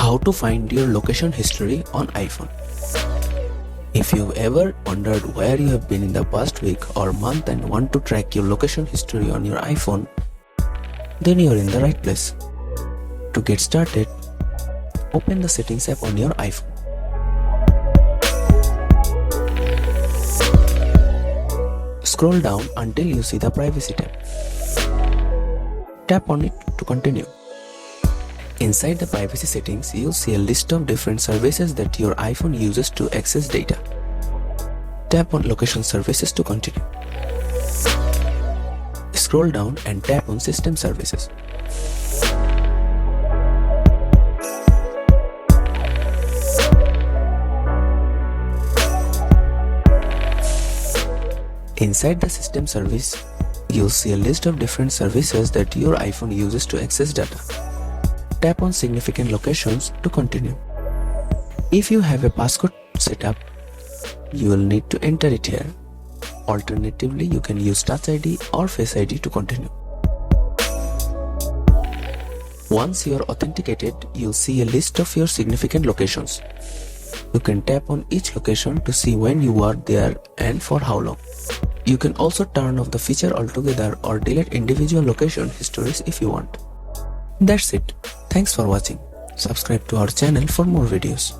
How to find your location history on iPhone. If you've ever wondered where you have been in the past week or month and want to track your location history on your iPhone, then you're in the right place. To get started, open the Settings app on your iPhone. Scroll down until you see the Privacy tab. Tap on it to continue. Inside the privacy settings, you'll see a list of different services that your iPhone uses to access data. Tap on Location Services to continue. Scroll down and tap on System Services. Inside the System Service, you'll see a list of different services that your iPhone uses to access data. Tap on Significant Locations to continue. If you have a passcode set up, you will need to enter it here. Alternatively, you can use Touch ID or Face ID to continue. Once you are authenticated, you'll see a list of your significant locations. You can tap on each location to see when you are there and for how long. You can also turn off the feature altogether or delete individual location histories if you want. That's it. Thanks for watching. Subscribe to our channel for more videos.